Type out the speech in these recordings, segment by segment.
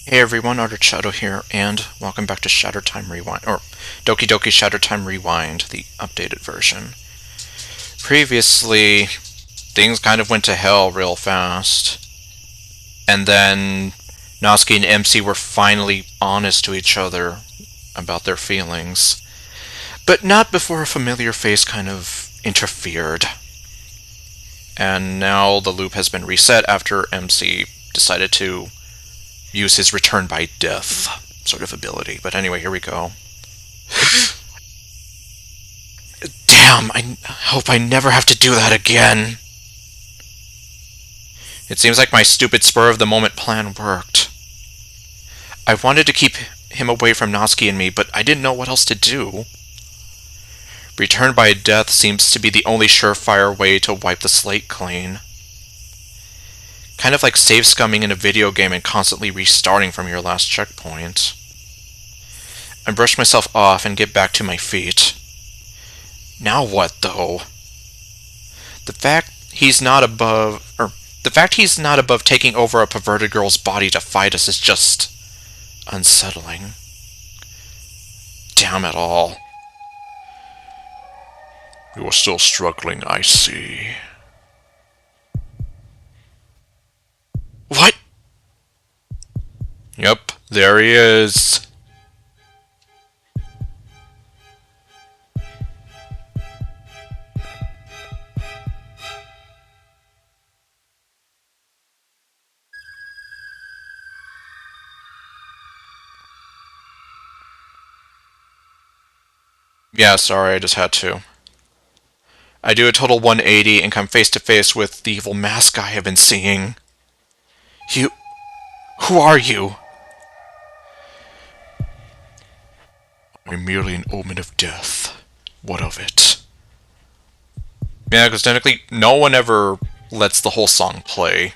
Hey everyone, ArdrethShadow here, and welcome back to Shattered Time Rewind, or Doki Doki Shattered Time Rewind, the updated version. Previously, things kind of went to hell real fast, and then Natsuki and MC were finally honest to each other about their feelings, but not before a familiar face kind of interfered. And now the loop has been reset after MC decided to use his return by death sort of ability. But anyway, here we go. Damn, I hope I never have to do that again. It seems like my stupid spur-of-the-moment plan worked. I wanted to keep him away from Natsuki and me, but I didn't know what else to do. Return by death seems to be the only surefire way to wipe the slate clean. Kind of like save scumming in a video game and constantly restarting from your last checkpoint. I brush myself off and get back to my feet. Now what, though? The fact he's not above taking over a perverted girl's body to fight us is just unsettling. Damn it all. You are still struggling, I see. What? Yep, there he is. Yeah, sorry, I just had to. I do a total 180 and come face to face with the evil mask I have been seeing. Who are you? I'm merely an omen of death. What of it? Yeah, because technically, no one ever lets the whole song play.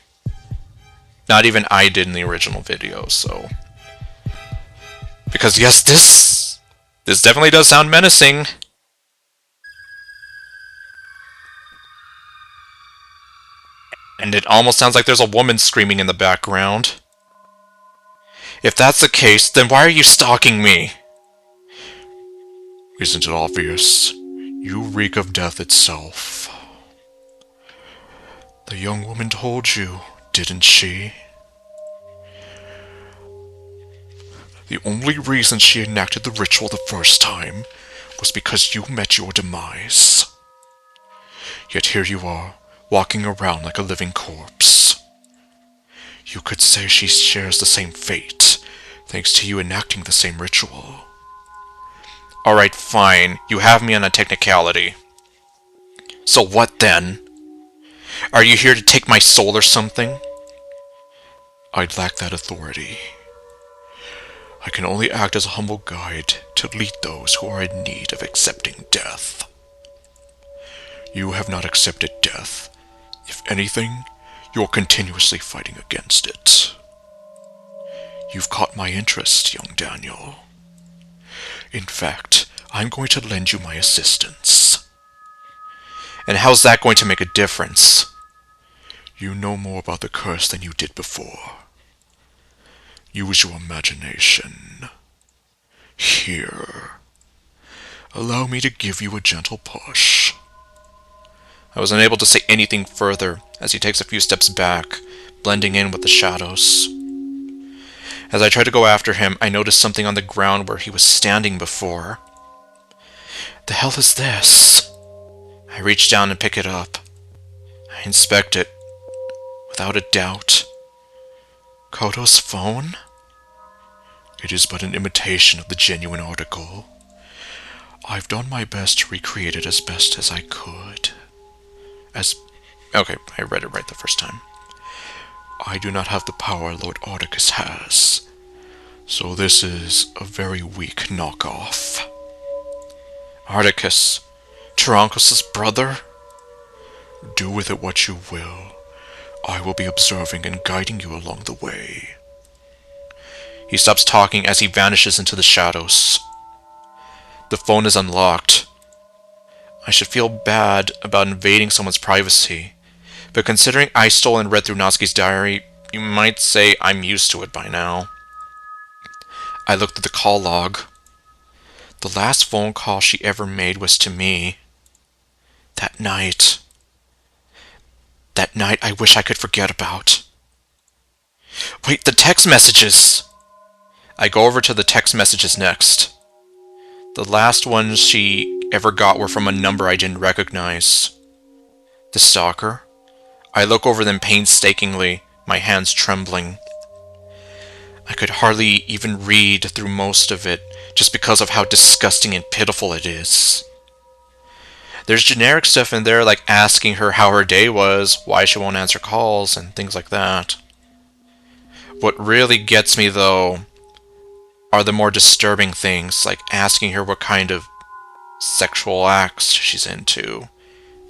Not even I did in the original video, so... Because yes, this definitely does sound menacing. And it almost sounds like there's a woman screaming in the background. If that's the case, then why are you stalking me? Isn't it obvious? You reek of death itself. The young woman told you, didn't she? The only reason she enacted the ritual the first time was because you met your demise. Yet here you are, walking around like a living corpse. You could say she shares the same fate, thanks to you enacting the same ritual. Alright, fine, you have me on a technicality. So what then? Are you here to take my soul or something? I'd lack that authority. I can only act as a humble guide to lead those who are in need of accepting death. You have not accepted death. If anything, you're continuously fighting against it. You've caught my interest, young Daniel. In fact, I'm going to lend you my assistance. And how's that going to make a difference? You know more about the curse than you did before. Use your imagination. Here. Allow me to give you a gentle push. I was unable to say anything further as he takes a few steps back, blending in with the shadows. As I try to go after him, I notice something on the ground where he was standing before. The hell is this? I reach down and pick it up. I inspect it. Without a doubt. Koto's phone? It is but an imitation of the genuine article. I've done my best to recreate it as best as I could. Okay, I read it right the first time. I do not have the power Lord Articus has, so this is a very weak knockoff. Articus, Tarankos' brother? Do with it what you will. I will be observing and guiding you along the way. He stops talking as he vanishes into the shadows. The phone is unlocked. I should feel bad about invading someone's privacy, but considering I stole and read through Natsuki's diary, you might say I'm used to it by now. I looked at the call log. The last phone call she ever made was to me. That night. That night I wish I could forget about. Wait, the text messages! I go over to the text messages next. The last ones she ever got were from a number I didn't recognize. The stalker? I look over them painstakingly, my hands trembling. I could hardly even read through most of it, just because of how disgusting and pitiful it is. There's generic stuff in there like asking her how her day was, why she won't answer calls, and things like that. What really gets me, though, are the more disturbing things, like asking her what kind of sexual acts she's into,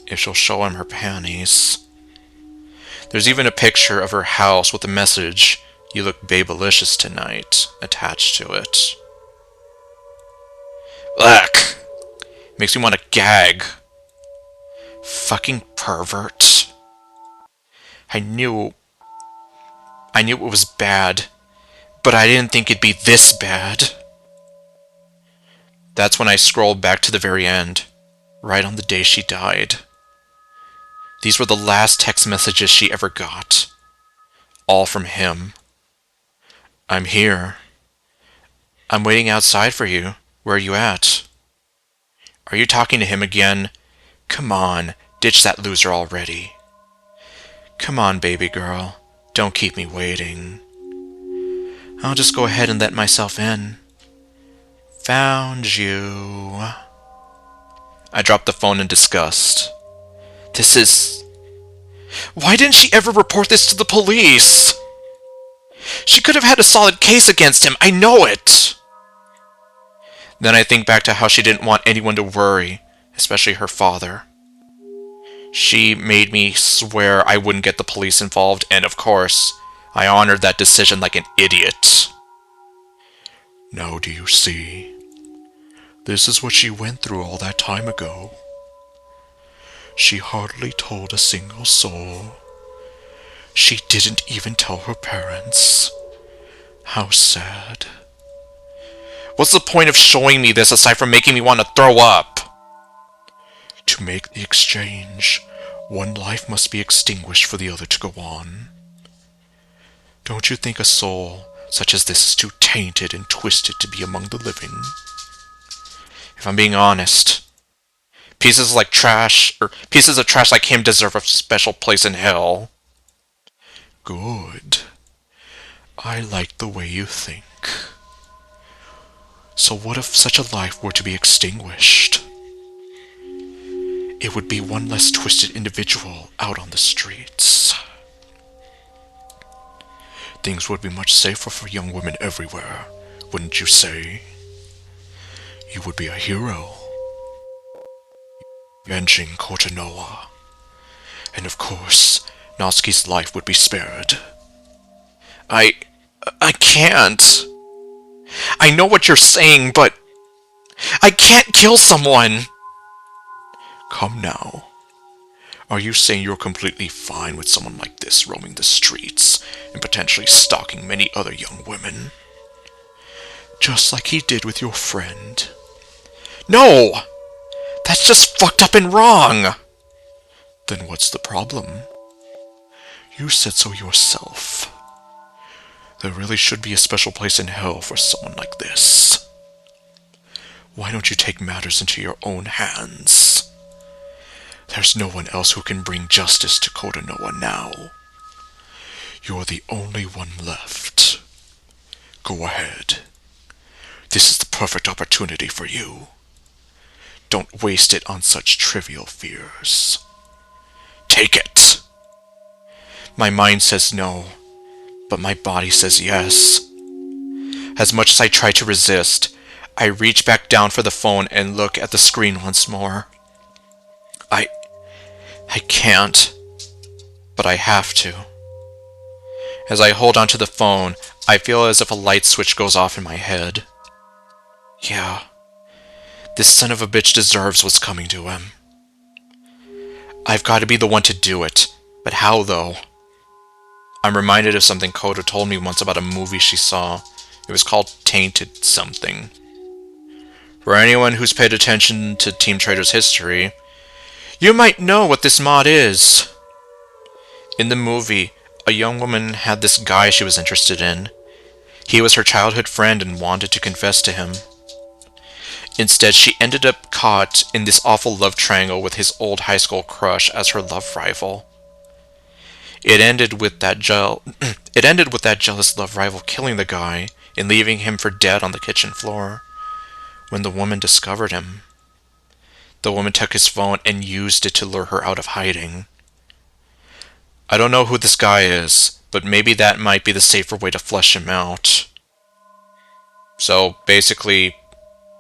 if she'll show him her panties. There's even a picture of her house with a message, "You look babylicious tonight," attached to it. Ugh! Makes me want to gag. Fucking pervert. I knew it was bad, but I didn't think it'd be this bad. That's when I scrolled back to the very end, right on the day she died. These were the last text messages she ever got. All from him. "I'm here. I'm waiting outside for you. Where are you at? Are you talking to him again? Come on, ditch that loser already. Come on, baby girl. Don't keep me waiting. I'll just go ahead and let myself in. Found you." I dropped the phone in disgust. This is... Why didn't she ever report this to the police? She could have had a solid case against him, I know it! Then I think back to how she didn't want anyone to worry, especially her father. She made me swear I wouldn't get the police involved, and of course, I honored that decision like an idiot. Now do you see? This is what she went through all that time ago. She hardly told a single soul. She didn't even tell her parents. How sad. What's the point of showing me this aside from making me want to throw up? To make the exchange, one life must be extinguished for the other to go on. Don't you think a soul such as this is too tainted and twisted to be among the living? If I'm being honest, pieces of trash like him deserve a special place in hell. Good. I like the way you think. So what if such a life were to be extinguished? It would be one less twisted individual out on the streets. Things would be much safer for young women everywhere, wouldn't you say? You would be a hero. Avenging Kotonoha. And of course, Natsuki's life would be spared. I can't. I know what you're saying, but I can't kill someone. Come now. Are you saying you're completely fine with someone like this roaming the streets and potentially stalking many other young women? Just like he did with your friend. No! That's just fucked up and wrong! Then what's the problem? You said so yourself. There really should be a special place in hell for someone like this. Why don't you take matters into your own hands? There's no one else who can bring justice to Kotonoha now. You're the only one left. Go ahead. This is the perfect opportunity for you. Don't waste it on such trivial fears. Take it! My mind says no, but my body says yes. As much as I try to resist, I reach back down for the phone and look at the screen once more. I can't, but I have to. As I hold onto the phone, I feel as if a light switch goes off in my head. Yeah, this son of a bitch deserves what's coming to him. I've got to be the one to do it, but how though? I'm reminded of something Koto told me once about a movie she saw. It was called Tainted Something. For anyone who's paid attention to Team Trader's history, you might know what this mod is. In the movie, a young woman had this guy she was interested in. He was her childhood friend and wanted to confess to him. Instead, she ended up caught in this awful love triangle with his old high school crush as her love rival. It ended with that jealous love rival killing the guy and leaving him for dead on the kitchen floor. When the woman discovered him, the woman took his phone and used it to lure her out of hiding. I don't know who this guy is, but maybe that might be the safer way to flesh him out. So, basically,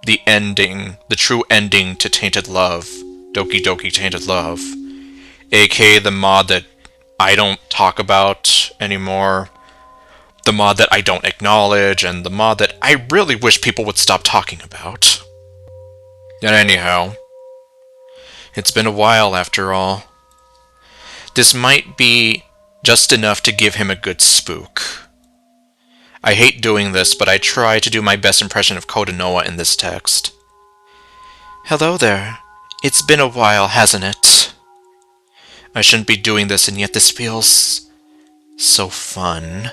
the true ending to Tainted Love, Doki Doki Tainted Love, aka the mod that I don't talk about anymore, the mod that I don't acknowledge, and the mod that I really wish people would stop talking about. And anyhow, it's been a while after all. This might be just enough to give him a good spook. I hate doing this, but I try to do my best impression of Kodonoha in this text. Hello there. It's been a while, hasn't it? I shouldn't be doing this, and yet this feels so fun.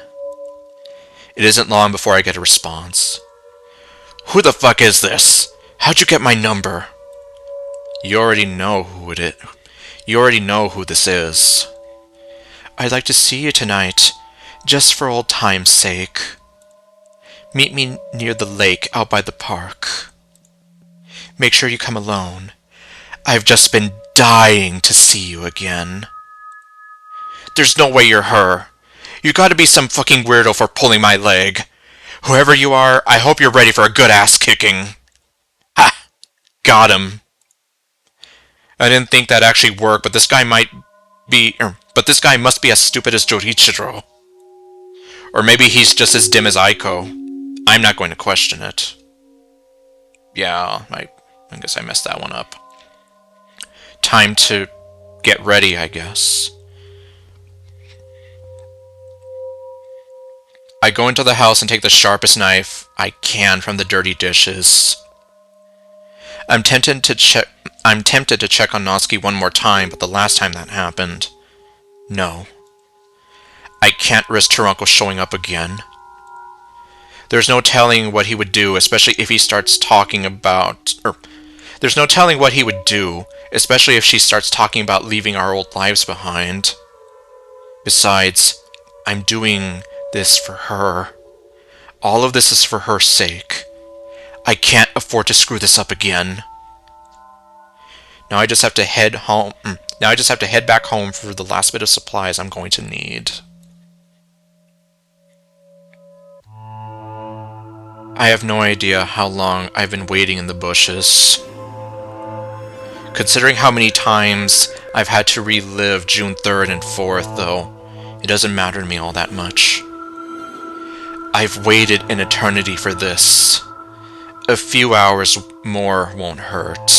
It isn't long before I get a response. Who the fuck is this? How'd you get my number? You already know who it is. You already know who this is. I'd like to see you tonight, just for old time's sake. Meet me near the lake out by the park. Make sure you come alone. I've just been dying to see you again. There's no way you're her. You gotta be some fucking weirdo for pulling my leg. Whoever you are, I hope you're ready for a good ass kicking. Ha! Got him. I didn't think that actually worked, but this guy must be as stupid as Jorichiro. Or maybe he's just as dim as Aiko. I'm not going to question it. Yeah, I guess I messed that one up. Time to get ready, I guess. I go into the house and take the sharpest knife I can from the dirty dishes. I'm tempted to check on Natsuki one more time, but the last time that happened, no. I can't risk Taranko showing up again. There's no telling what he would do, especially if he starts talking about... There's no telling what he would do, especially if she starts talking about leaving our old lives behind. Besides, I'm doing this for her. All of this is for her sake. I can't afford to screw this up again. Now I just have to head home. Now I just have to head back home for the last bit of supplies I'm going to need. I have no idea how long I've been waiting in the bushes. Considering how many times I've had to relive June 3rd and 4th, though, it doesn't matter to me all that much. I've waited an eternity for this. A few hours more won't hurt.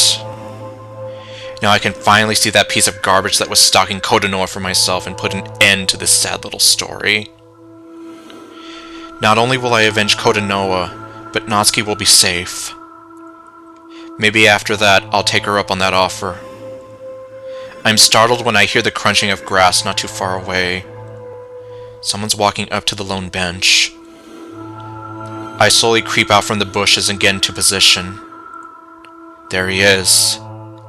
Now I can finally see that piece of garbage that was stalking Kodonoha for myself and put an end to this sad little story. Not only will I avenge Kodonoha, but Natsuki will be safe. Maybe after that, I'll take her up on that offer. I'm startled when I hear the crunching of grass not too far away. Someone's walking up to the lone bench. I slowly creep out from the bushes and get into position. There he is,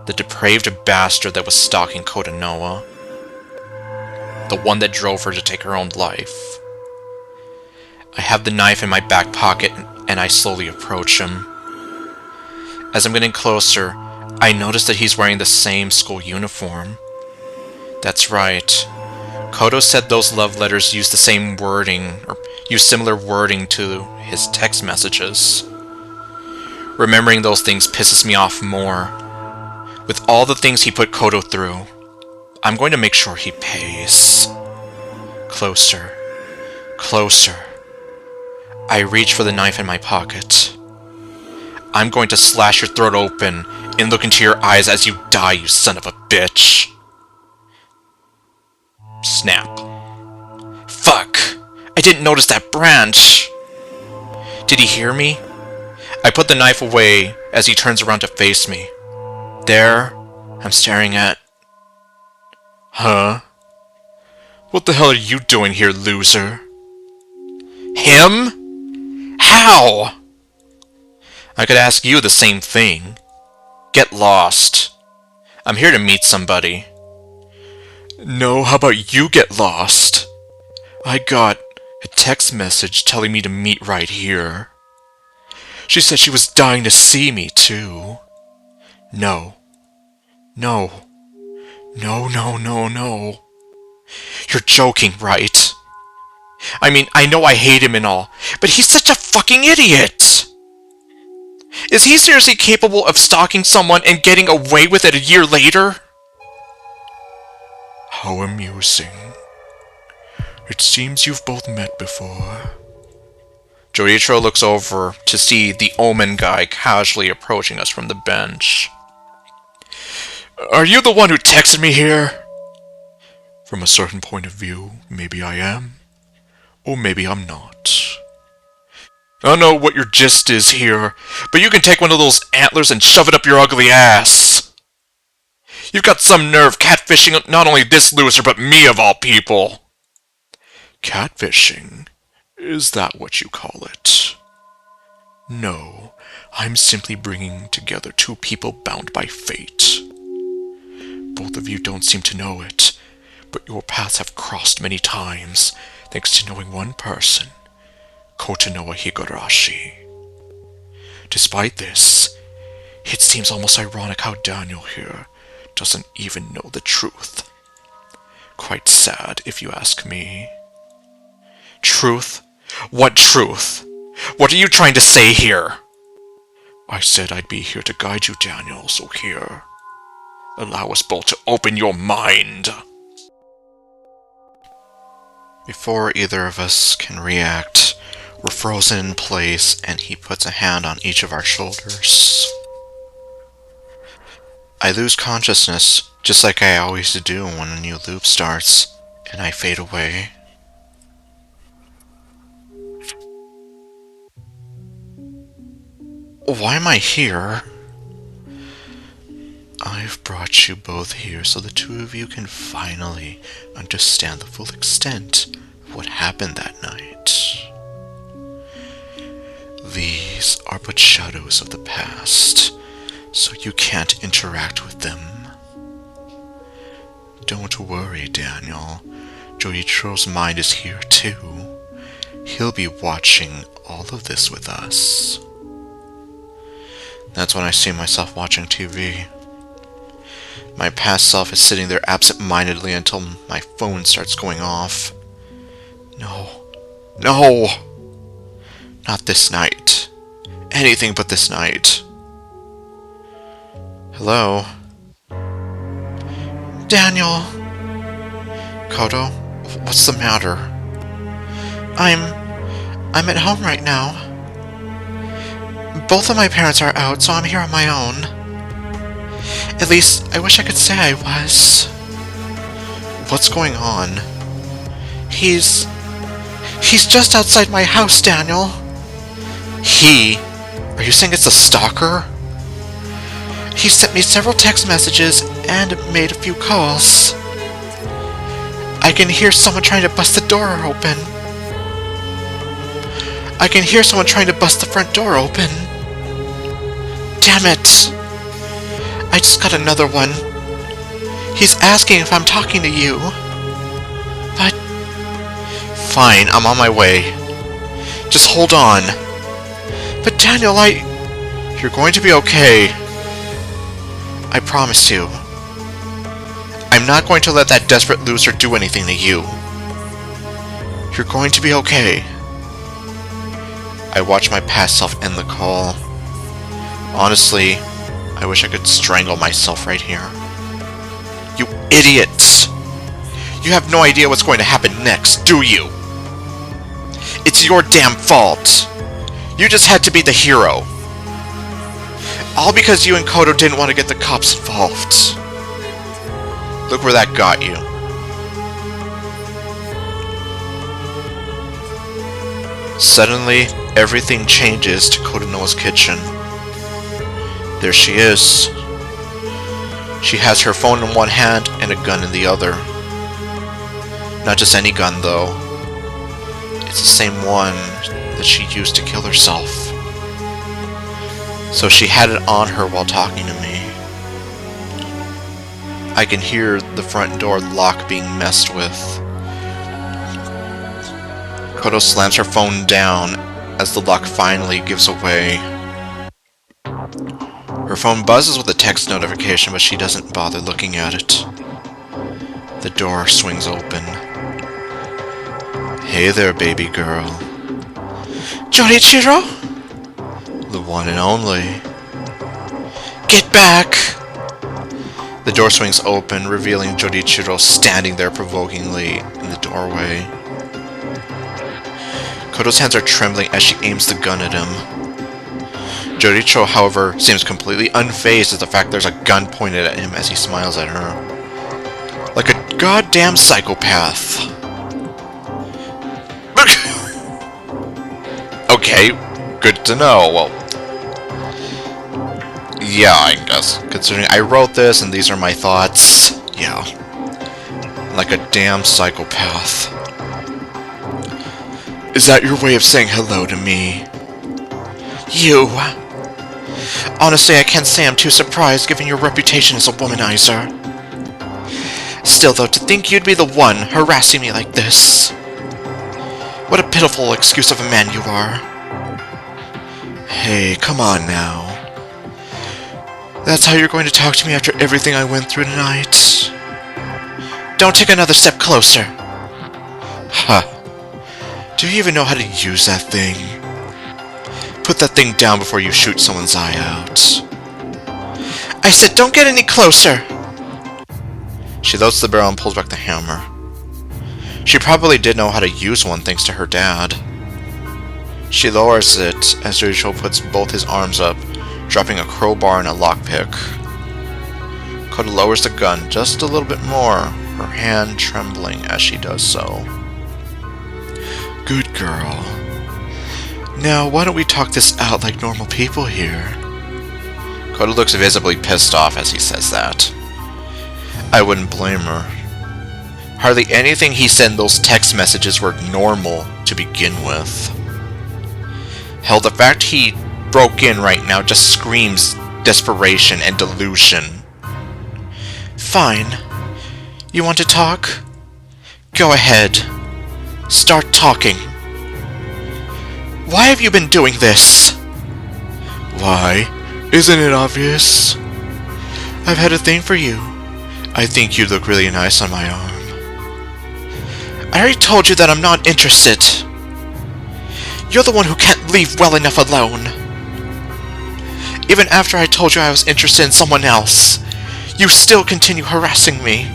the depraved bastard that was stalking Kodonoha. The one that drove her to take her own life. I have the knife in my back pocket and I slowly approach him. As I'm getting closer, I notice that he's wearing the same school uniform. That's right. Kodo said those love letters use the same wording, or use similar wording to his text messages. Remembering those things pisses me off more. With all the things he put Kodo through, I'm going to make sure he pays. Closer. Closer. I reach for the knife in my pocket. I'm going to slash your throat open and look into your eyes as you die, you son of a bitch. Snap. Fuck! I didn't notice that branch! Did he hear me? I put the knife away as he turns around to face me. There, I'm staring at... Huh? What the hell are you doing here, loser? Him? How? I could ask you the same thing. Get lost. I'm here to meet somebody. No, how about you get lost? I got a text message telling me to meet right here. She said she was dying to see me, too. No. No. No, no, no, no. You're joking, right? I mean, I know I hate him and all, but he's such a fucking idiot! Is he seriously capable of stalking someone and getting away with it a year later? How amusing. It seems you've both met before. Joichiro looks over to see the Omen guy casually approaching us from the bench. Are you the one who texted me here? From a certain point of view, maybe I am, or maybe I'm not. I don't know what your gist is here, but you can take one of those antlers and shove it up your ugly ass. You've got some nerve catfishing not only this loser, but me of all people. Catfishing? Is that what you call it? No, I'm simply bringing together two people bound by fate. Both of you don't seem to know it, but your paths have crossed many times, thanks to knowing one person, Kotanoa Higurashi. Despite this, it seems almost ironic how Daniel here doesn't even know the truth. Quite sad, if you ask me. Truth? What truth? What are you trying to say here? I said I'd be here to guide you, Daniel, so here. Allow us both to open your mind. Before either of us can react, we're frozen in place, and he puts a hand on each of our shoulders. I lose consciousness, just like I always do when a new loop starts, and I fade away. Why am I here? I've brought you both here so the two of you can finally understand the full extent of what happened that night. These are but shadows of the past, so you can't interact with them. Don't worry, Daniel. Joichiro's mind is here too. He'll be watching all of this with us. That's when I see myself watching TV. My past self is sitting there absent-mindedly until my phone starts going off. No. No! Not this night. Anything but this night. Hello? Daniel! Koto, what's the matter? I'm at home right now. Both of my parents are out, so I'm here on my own. At least, I wish I could say I was. What's going on? He's just outside my house, Daniel. He? Are you saying it's a stalker? He sent me several text messages and made a few calls. I can hear someone trying to bust the door open. I can hear someone trying to bust the front door open. Damn it! I just got another one. He's asking if I'm talking to you. But... Fine, I'm on my way. Just hold on. But Daniel, You're going to be okay. I promise you. I'm not going to let that desperate loser do anything to you. You're going to be okay. I watch my past self end the call. Honestly, I wish I could strangle myself right here. You idiots! You have no idea what's going to happen next, do you? It's your damn fault! You just had to be the hero. All because you and Koto didn't want to get the cops involved. Look where that got you. Suddenly, everything changes to Kodono's kitchen. There she is. She has her phone in one hand and a gun in the other. Not just any gun, though. It's the same one that she used to kill herself. So she had it on her while talking to me. I can hear the front door lock being messed with. Kodo slams her phone down as the lock finally gives away. Her phone buzzes with a text notification, but she doesn't bother looking at it. The door swings open. Hey there, baby girl. Jorichiro? The one and only. Get back! The door swings open, revealing Jorichiro standing there provokingly in the doorway. Kodo's hands are trembling as she aims the gun at him. Jorichiro, however, seems completely unfazed at the fact there's a gun pointed at him as he smiles at her. Like a goddamn psychopath. Okay, good to know. Well, yeah, I guess. Considering I wrote this and these are my thoughts, yeah. Like a damn psychopath. Is that your way of saying hello to me? You. Honestly, I can't say I'm too surprised given your reputation as a womanizer. Still, though, to think you'd be the one harassing me like this. What a pitiful excuse of a man you are. Hey, come on now. That's how you're going to talk to me after everything I went through tonight? Don't take another step closer. Huh. Do you even know how to use that thing? Put that thing down before you shoot someone's eye out. I said don't get any closer! She loads the barrel and pulls back the hammer. She probably did know how to use one thanks to her dad. She lowers it as Jorichiro puts both his arms up, dropping a crowbar and a lockpick. Kodo lowers the gun just a little bit more, her hand trembling as she does so. Good girl. Now, why don't we talk this out like normal people here? Kodo looks visibly pissed off as he says that. I wouldn't blame her. Hardly anything he said in those text messages were normal to begin with. Hell, the fact he broke in right now just screams desperation and delusion. Fine. You want to talk? Go ahead. Start talking. Why have you been doing this? Why? Isn't it obvious? I've had a thing for you. I think you look really nice on my arm. I already told you that I'm not interested. You're the one who can't leave well enough alone. Even after I told you I was interested in someone else, you still continue harassing me.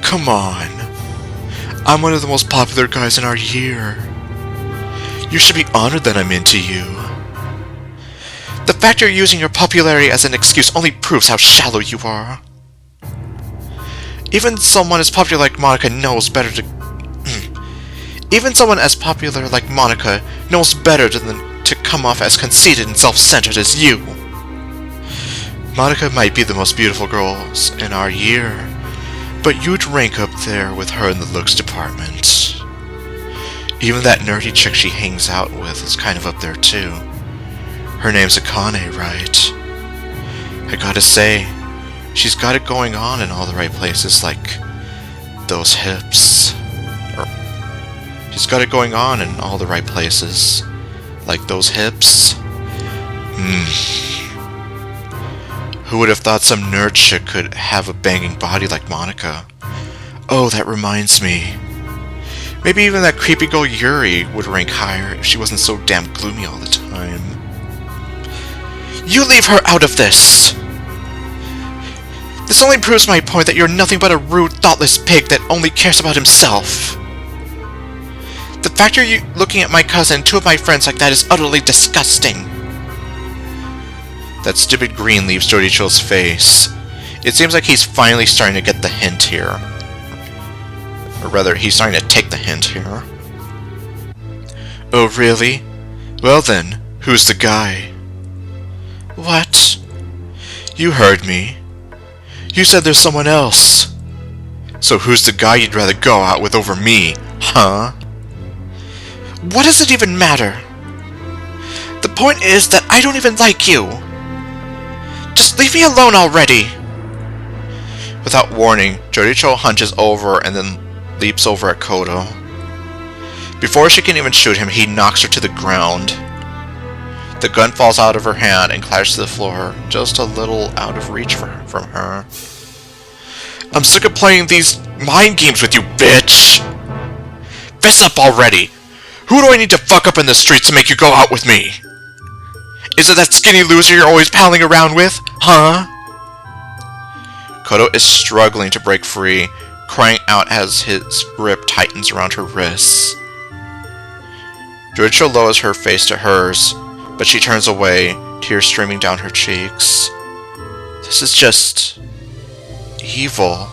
Come on. I'm one of the most popular guys in our year. You should be honored that I'm into you. The fact you're using your popularity as an excuse only proves how shallow you are. Even someone as popular like Monica knows better to... Even someone as popular like Monica knows better than to come off as conceited and self-centered as you. Monica might be the most beautiful girl in our year, but you'd rank up there with her in the looks department. Even that nerdy chick she hangs out with is kind of up there too. Her name's Akane, right? I gotta say, she's got it going on in all the right places, like those hips. She's got it going on in all the right places, like those hips. Who would have thought some nerd chick could have a banging body like Monica? Oh, that reminds me. Maybe even that creepy girl Yuri would rank higher if she wasn't so damn gloomy all the time. You leave her out of this! This only proves my point that you're nothing but a rude, thoughtless pig that only cares about himself. The fact you're looking at my cousin and two of my friends like that is utterly disgusting. That stupid grin leaves Jorichiro's face. It seems like he's finally starting to get the hint here. Or rather, he's starting to take the hint here. Oh, really? Well then, who's the guy? What? You heard me. You said there's someone else. So who's the guy you'd rather go out with over me, huh? What does it even matter? The point is that I don't even like you. Just leave me alone already. Without warning, Joricho hunches over and then leaps over at Kodo. Before she can even shoot him, he knocks her to the ground. The gun falls out of her hand and clashes to the floor, just a little out of reach from her. I'm sick of playing these mind games with you, bitch! Fess up already! Who do I need to fuck up in the streets to make you go out with me? Is it that skinny loser you're always palling around with? Huh? Kodo is struggling to break free, crying out as his grip tightens around her wrists. Joricho lowers her face to hers, but she turns away, tears streaming down her cheeks. This is just evil.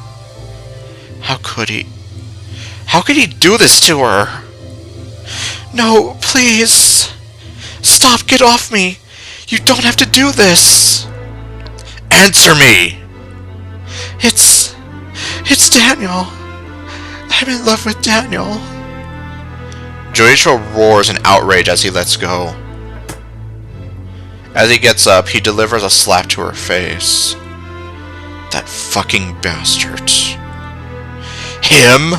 How could he? How could he do this to her? No, please. Stop, get off me. You don't have to do this. Answer me! It's Daniel. I'm in love with Daniel. Joricho roars in outrage as he lets go. As he gets up, he delivers a slap to her face. That fucking bastard. Him?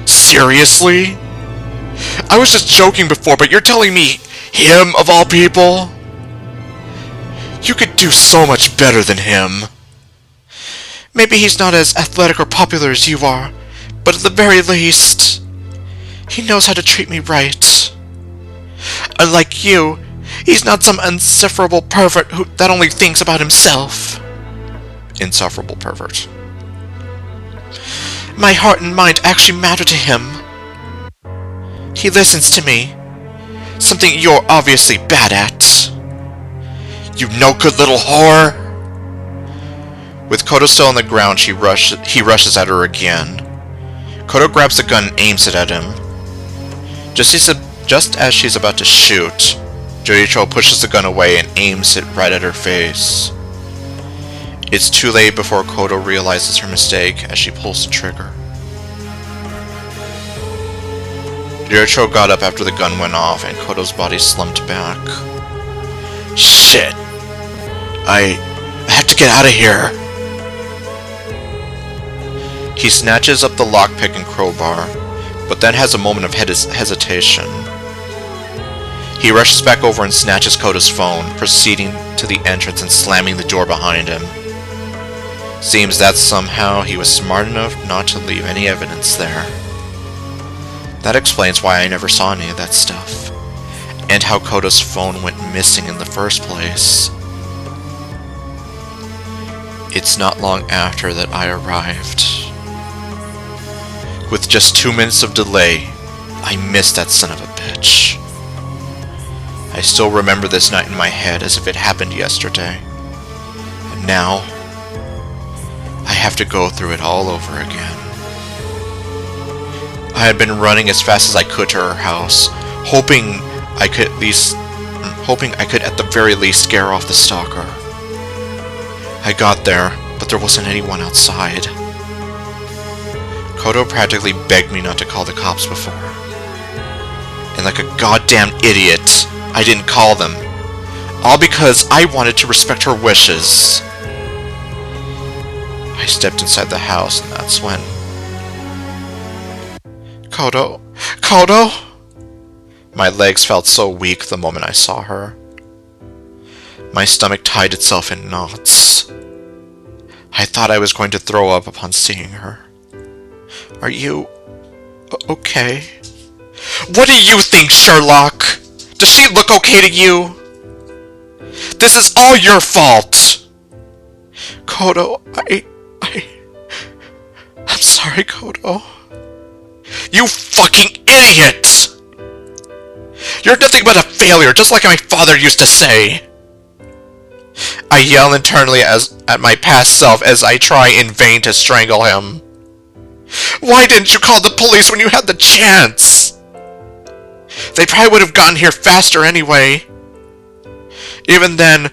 Seriously? I was just joking before, but you're telling me him of all people? You could do so much better than him. Maybe he's not as athletic or popular as you are, but at the very least, he knows how to treat me right. Unlike you, he's not some insufferable pervert that only thinks about himself. Insufferable pervert. My heart and mind actually matter to him. He listens to me. Something you're obviously bad at. You no-good little whore! With Kodo still on the ground, he rushes at her again. Kodo grabs the gun and aims it at him. Just as she's about to shoot, Joricho pushes the gun away and aims it right at her face. It's too late before Kodo realizes her mistake as she pulls the trigger. Joricho got up after the gun went off and Kodo's body slumped back. Shit! I have to get out of here! He snatches up the lockpick and crowbar, but then has a moment of hesitation. He rushes back over and snatches Kodo's phone, proceeding to the entrance and slamming the door behind him. Seems that somehow he was smart enough not to leave any evidence there. That explains why I never saw any of that stuff, and how Kodo's phone went missing in the first place. It's not long after that I arrived. With just 2 minutes of delay, I missed that son of a bitch. I still remember this night in my head as if it happened yesterday. And now, I have to go through it all over again. I had been running as fast as I could to her house, hoping I could at the very least scare off the stalker. I got there, but there wasn't anyone outside. Kodo practically begged me not to call the cops before. And like a goddamn idiot, I didn't call them. All because I wanted to respect her wishes. I stepped inside the house, and that's when... Kodo? Kodo? My legs felt so weak the moment I saw her. My stomach tied itself in knots. I thought I was going to throw up upon seeing her. Are you... okay? What do you think, Sherlock? Does she look okay to you? This is all your fault! Kodo, I'm sorry, Kodo. You fucking idiot! You're nothing but a failure, just like my father used to say. I yell internally at my past self as I try in vain to strangle him. Why didn't you call the police when you had the chance? They probably would have gotten here faster anyway. Even then,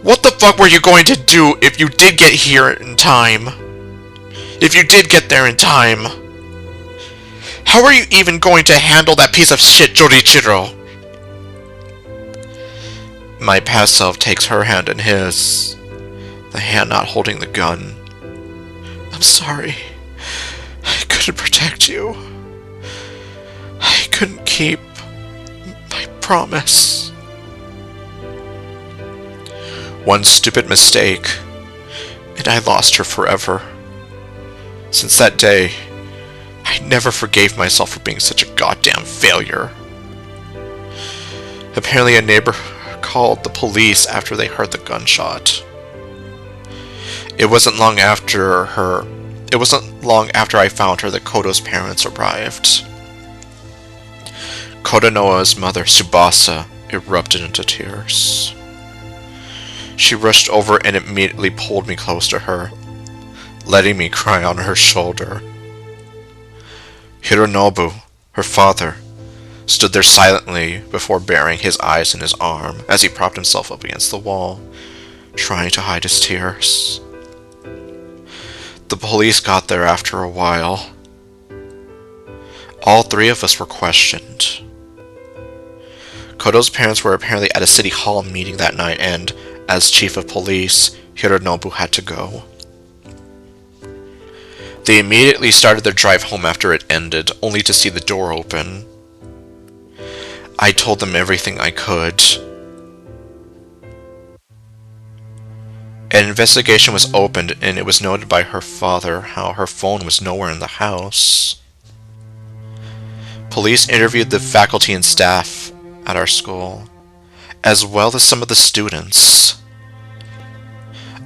what the fuck were you going to do if you did get here in time? If you did get there in time? How are you even going to handle that piece of shit, Jorichiro? My past self takes her hand in his, the hand not holding the gun. I'm sorry. I couldn't protect you. I couldn't keep my promise. One stupid mistake, and I lost her forever. Since that day, I never forgave myself for being such a goddamn failure. Apparently a neighbor called the police after they heard the gunshot. It wasn't long after I found her that Koto's parents arrived. Kotonoa's mother, Tsubasa, erupted into tears. She rushed over and immediately pulled me close to her, letting me cry on her shoulder. Hironobu, her father, stood there silently before burying his eyes in his arm as he propped himself up against the wall, trying to hide his tears. The police got there after a while. All three of us were questioned. Koto's parents were apparently at a city hall meeting that night, and as chief of police, Hironobu had to go. They immediately started their drive home after it ended, only to see the door open. I told them everything I could. An investigation was opened, and it was noted by her father how her phone was nowhere in the house. Police interviewed the faculty and staff at our school, as well as some of the students.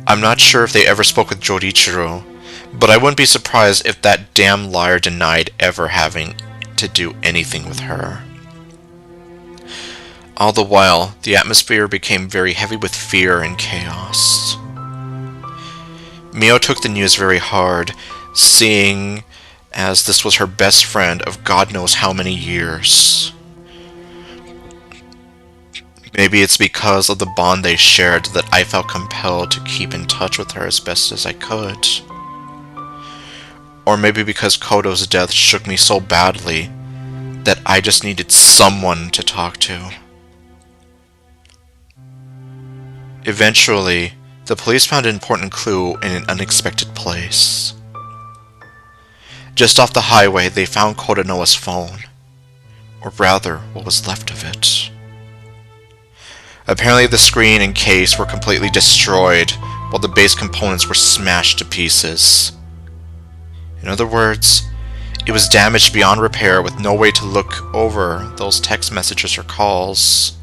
I'm not sure if they ever spoke with Jorichiro, but I wouldn't be surprised if that damn liar denied ever having to do anything with her. All the while, the atmosphere became very heavy with fear and chaos. Mio took the news very hard, seeing as this was her best friend of God knows how many years. Maybe it's because of the bond they shared that I felt compelled to keep in touch with her as best as I could. Or maybe because Koto's death shook me so badly that I just needed someone to talk to. Eventually, the police found an important clue in an unexpected place. Just off the highway, they found Kotonoa's phone, or rather, what was left of it. Apparently the screen and case were completely destroyed, while the base components were smashed to pieces. In other words, it was damaged beyond repair with no way to look over those text messages or calls.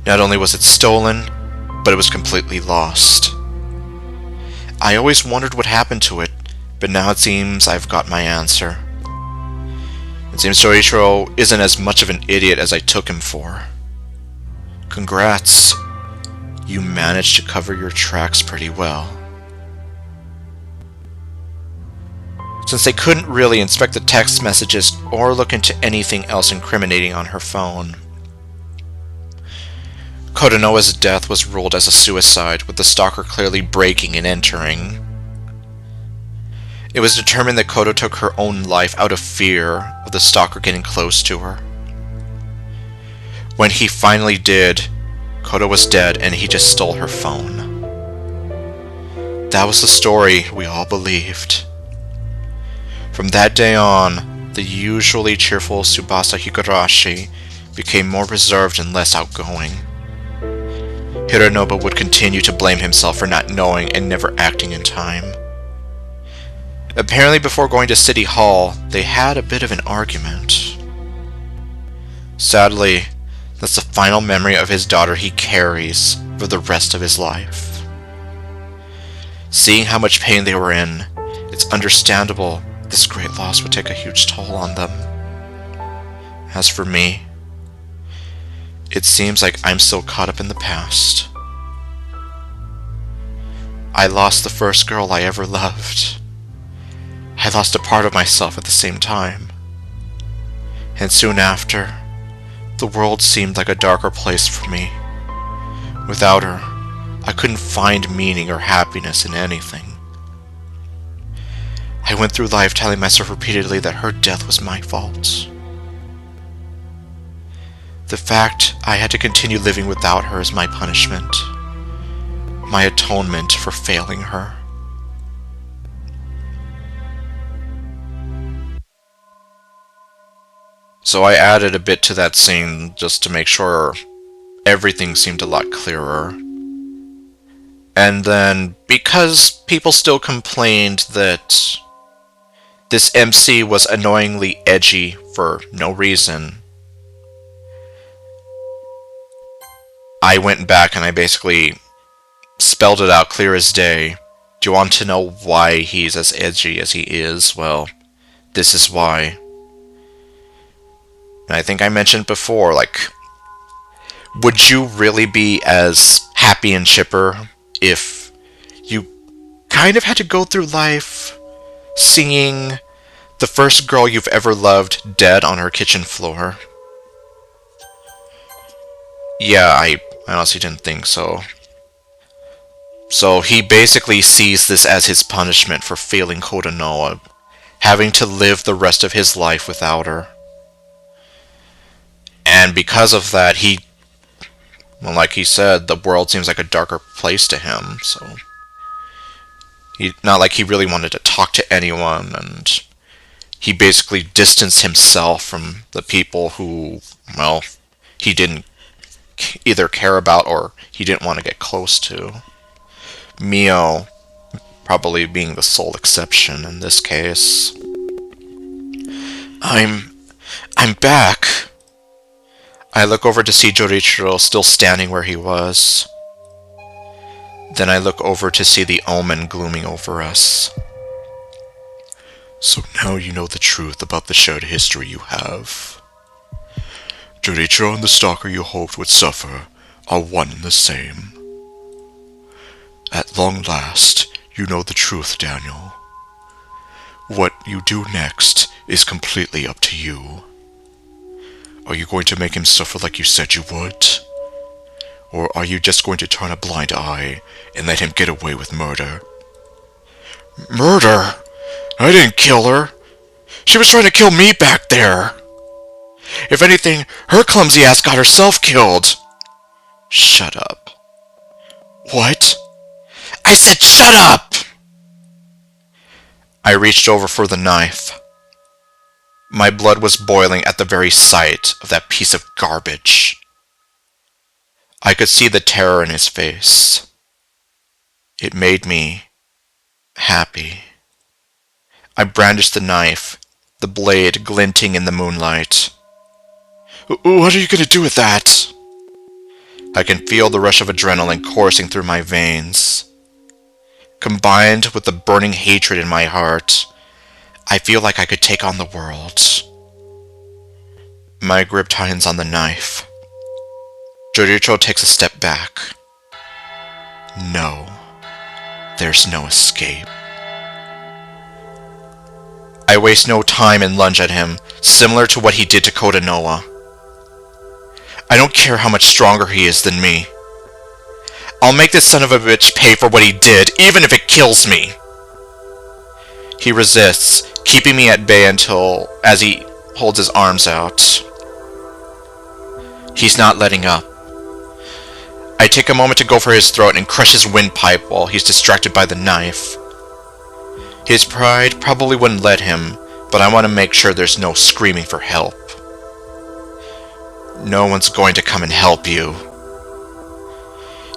Not only was it stolen, but it was completely lost. I always wondered what happened to it, but now it seems I've got my answer. It seems Jorichiro isn't as much of an idiot as I took him for. Congrats. You managed to cover your tracks pretty well. Since they couldn't really inspect the text messages or look into anything else incriminating on her phone, Kotonoa's death was ruled as a suicide, with the stalker clearly breaking and entering. It was determined that Koto took her own life out of fear of the stalker getting close to her. When he finally did, Koto was dead and he just stole her phone. That was the story we all believed. From that day on, the usually cheerful Tsubasa Higurashi became more reserved and less outgoing. Hironobu would continue to blame himself for not knowing and never acting in time. Apparently before going to City Hall, they had a bit of an argument. Sadly, that's the final memory of his daughter he carries for the rest of his life. Seeing how much pain they were in, it's understandable this great loss would take a huge toll on them. As for me, it seems like I'm still caught up in the past. I lost the first girl I ever loved. I lost a part of myself at the same time. And soon after, The world seemed like a darker place for me. Without her, I couldn't find meaning or happiness in anything. I went through life telling myself repeatedly that her death was my fault. The fact I had to continue living without her is my punishment, my atonement for failing her. So I added a bit to that scene just to make sure everything seemed a lot clearer. And then, because people still complained that this MC was annoyingly edgy for no reason, I went back and I basically spelled it out clear as day. Do you want to know why he's as edgy as he is? Well, this is why. And I think I mentioned before, like, would you really be as happy and chipper if you kind of had to go through life seeing the first girl you've ever loved dead on her kitchen floor? Yeah, I honestly didn't think so. So he basically sees this as his punishment for failing Kodonoa, having to live the rest of his life without her. And because of that, well, like he said, the world seems like a darker place to him, so not like he really wanted to talk to anyone, and he basically distanced himself from the people who, well, he didn't either care about or he didn't want to get close to. Mio probably being the sole exception in this case. I'm back. I look over to see Jorichiro still standing where he was. Then I look over to see the omen glooming over us. So now you know the truth about the shared history you have. Jorichiro and the stalker you hoped would suffer are one and the same. At long last, you know the truth, Daniel. What you do next is completely up to you. Are you going to make him suffer like you said you would? Or are you just going to turn a blind eye and let him get away with murder? Murder? I didn't kill her. She was trying to kill me back there. If anything, her clumsy ass got herself killed. Shut up. What? I said shut up! I reached over for the knife. My blood was boiling at the very sight of that piece of garbage. I could see the terror in his face. It made me happy. I brandished the knife, the blade glinting in the moonlight. What are you going to do with that? I can feel the rush of adrenaline coursing through my veins. Combined with the burning hatred in my heart, I feel like I could take on the world. My grip tightens on the knife. Jorichiro takes a step back. No, there's no escape. I waste no time and lunge at him, similar to what he did to Kodonoa. I don't care how much stronger he is than me. I'll make this son of a bitch pay for what he did, even if it kills me. He resists, keeping me at bay as he holds his arms out. He's not letting up. I take a moment to go for his throat and crush his windpipe while he's distracted by the knife. His pride probably wouldn't let him, but I want to make sure there's no screaming for help. No one's going to come and help you.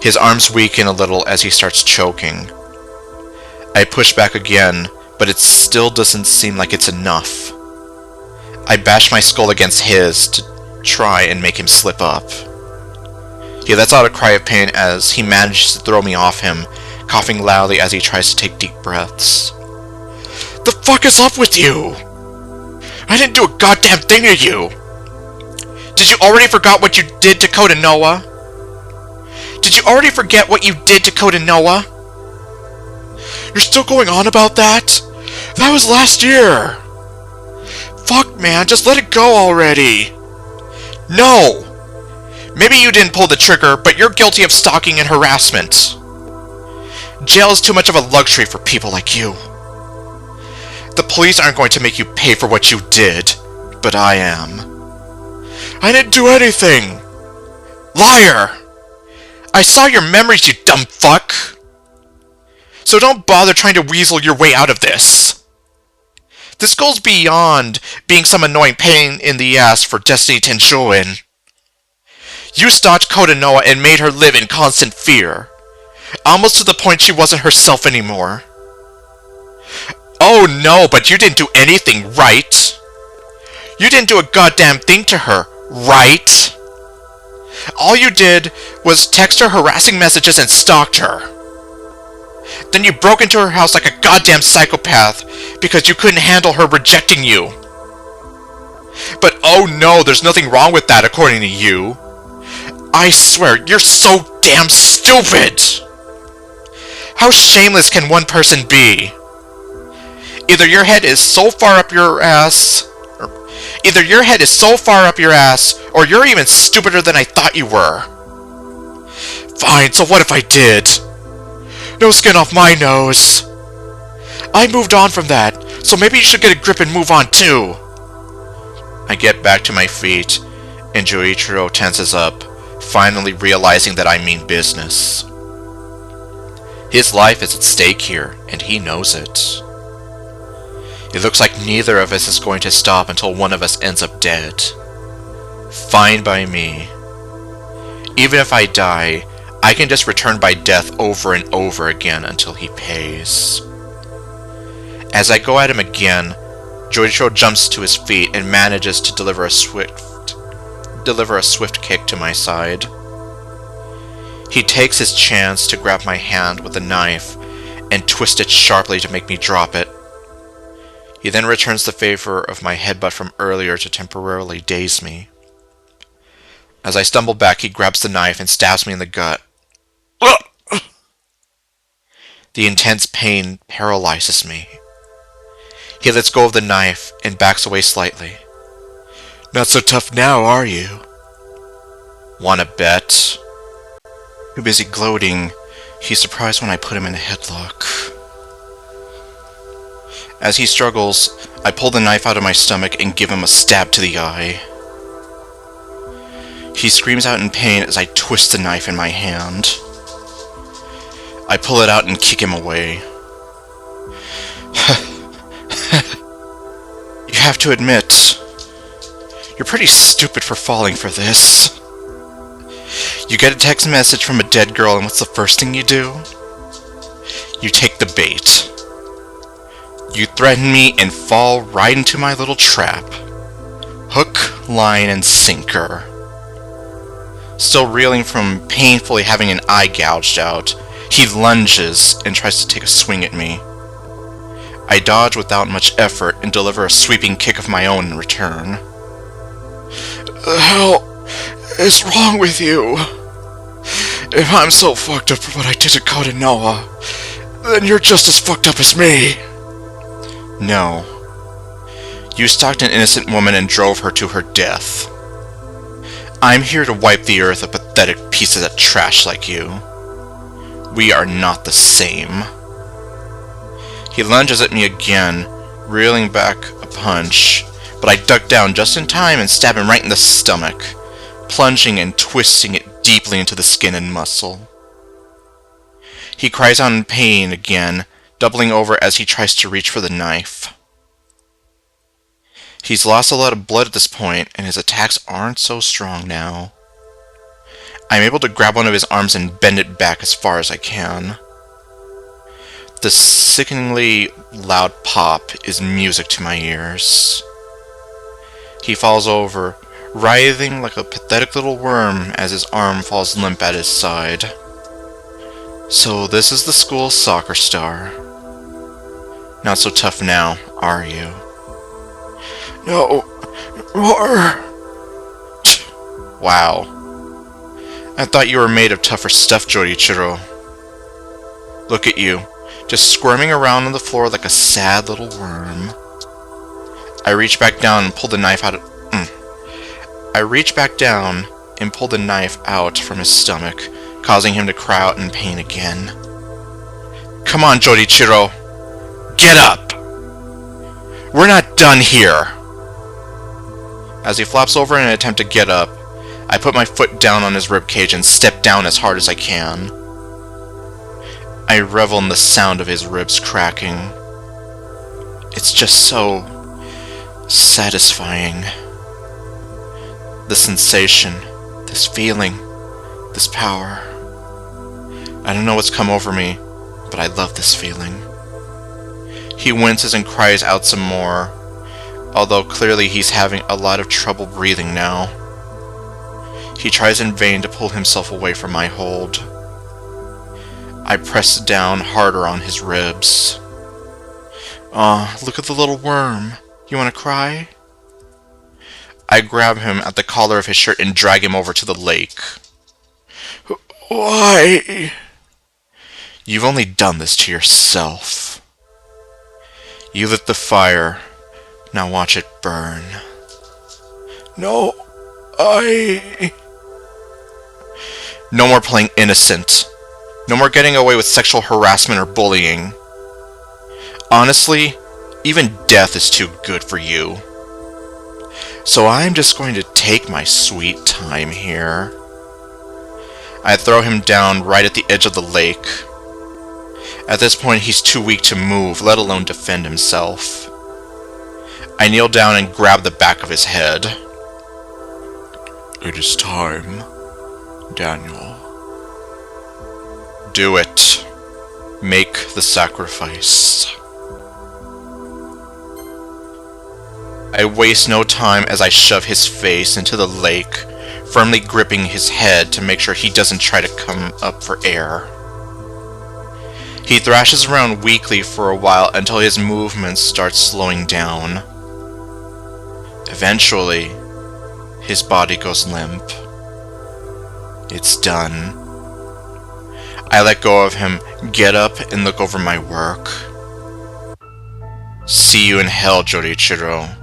His arms weaken a little as he starts choking. I push back again, but it still doesn't seem like it's enough. I bash my skull against his to try and make him slip up. He lets out a cry of pain as he manages to throw me off him, coughing loudly as he tries to take deep breaths. The fuck is up with you? I didn't do a goddamn thing to you! Did you already forget what you did to Kodonoa? Did you already forget what you did to Kodonoa? You're still going on about that? That was last year! Fuck, man, just let it go already! No! Maybe you didn't pull the trigger, but you're guilty of stalking and harassment. Jail is too much of a luxury for people like you. The police aren't going to make you pay for what you did, but I am. I didn't do anything! Liar! I saw your memories, you dumb fuck! So don't bother trying to weasel your way out of this. This goes beyond being some annoying pain in the ass for Destiny to enjoy in. You stalked Kodanoa and made her live in constant fear. Almost to the point she wasn't herself anymore. Oh no, but you didn't do anything, right? You didn't do a goddamn thing to her, right? All you did was text her harassing messages and stalked her. Then you broke into her house like a goddamn psychopath because you couldn't handle her rejecting you. But oh no, there's nothing wrong with that according to you. I swear, you're so damn stupid! How shameless can one person be? Either your head is so far up your ass, or you're even stupider than I thought you were. Fine, so what if I did? No skin off my nose. I moved on from that, so maybe you should get a grip and move on too. I get back to my feet, and Joichiro tenses up, finally realizing that I mean business. His life is at stake here, and he knows it. It looks like neither of us is going to stop until one of us ends up dead. Fine by me. Even if I die, I can just return by death over and over again until he pays. As I go at him again, Joichiro jumps to his feet and manages to deliver a swift kick to my side. He takes his chance to grab my hand with a knife and twist it sharply to make me drop it. He then returns the favor of my headbutt from earlier to temporarily daze me. As I stumble back, he grabs the knife and stabs me in the gut. The intense pain paralyzes me. He lets go of the knife and backs away slightly. Not so tough now, are you? Wanna bet? Too busy gloating, he's surprised when I put him in a headlock. As he struggles, I pull the knife out of my stomach and give him a stab to the eye. He screams out in pain as I twist the knife in my hand. I pull it out and kick him away. You have to admit, you're pretty stupid for falling for this. You get a text message from a dead girl, and what's the first thing you do? You take the bait. You threaten me and fall right into my little trap. Hook, line, and sinker. Still reeling from painfully having an eye gouged out, he lunges and tries to take a swing at me. I dodge without much effort and deliver a sweeping kick of my own in return. The hell is wrong with you? If I'm so fucked up for what I did to Kodanoa, then you're just as fucked up as me. No. You stalked an innocent woman and drove her to her death. I'm here to wipe the earth of pathetic pieces of trash like you. We are not the same. He lunges at me again, reeling back a punch, but I duck down just in time and stab him right in the stomach, plunging and twisting it deeply into the skin and muscle. He cries out in pain again, doubling over as he tries to reach for the knife. He's lost a lot of blood at this point, and his attacks aren't so strong now. I'm able to grab one of his arms and bend it back as far as I can. The sickeningly loud pop is music to my ears. He falls over, writhing like a pathetic little worm as his arm falls limp at his side. So this is the school soccer star. Not so tough now, are you? No, more. Wow. I thought you were made of tougher stuff, Joichiro. Look at you, just squirming around on the floor like a sad little worm. I reach back down and pull the knife out of... I reach back down and pull the knife out from his stomach, causing him to cry out in pain again. Come on, Jorichiro! Get up! We're not done here! As he flops over in an attempt to get up, I put my foot down on his ribcage and step down as hard as I can. I revel in the sound of his ribs cracking. It's just so satisfying. The sensation, this feeling, this power. I don't know what's come over me, but I love this feeling. He winces and cries out some more, although clearly he's having a lot of trouble breathing now. He tries in vain to pull himself away from my hold. I press down harder on his ribs. Aw, look at the little worm. You wanna cry? I grab him at the collar of his shirt and drag him over to the lake. Why? You've only done this to yourself. You lit the fire. Now watch it burn. No, No more playing innocent. No more getting away with sexual harassment or bullying. Honestly, even death is too good for you. So I'm just going to take my sweet time here. I throw him down right at the edge of the lake. At this point, he's too weak to move, let alone defend himself. I kneel down and grab the back of his head. It is time, Daniel. Do it. Make the sacrifice. I waste no time as I shove his face into the lake, firmly gripping his head to make sure he doesn't try to come up for air. He thrashes around weakly for a while until his movements start slowing down. Eventually, his body goes limp. It's done. I let go of him, get up, and look over my work. See you in hell, Jorichiro.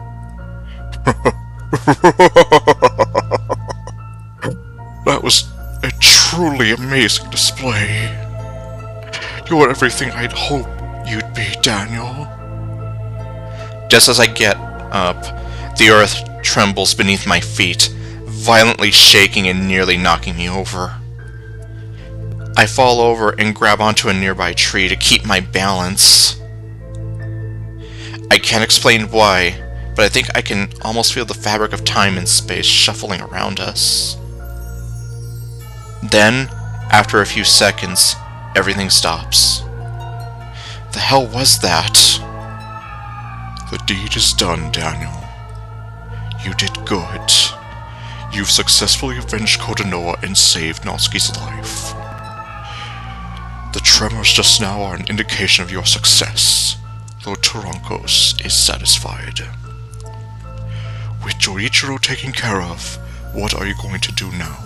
That was a truly amazing display. You are everything I'd hoped you'd be, Daniel. Just as I get up, the earth trembles beneath my feet, violently shaking and nearly knocking me over. I fall over and grab onto a nearby tree to keep my balance. I can't explain why, but I think I can almost feel the fabric of time and space shuffling around us. Then, after a few seconds, everything stops. The hell was that? The deed is done, Daniel. You did good. You've successfully avenged Kodonoha and saved Natsuki's life. The tremors just now are an indication of your success, though Turankos is satisfied. With Jorichiro taken care of, what are you going to do now?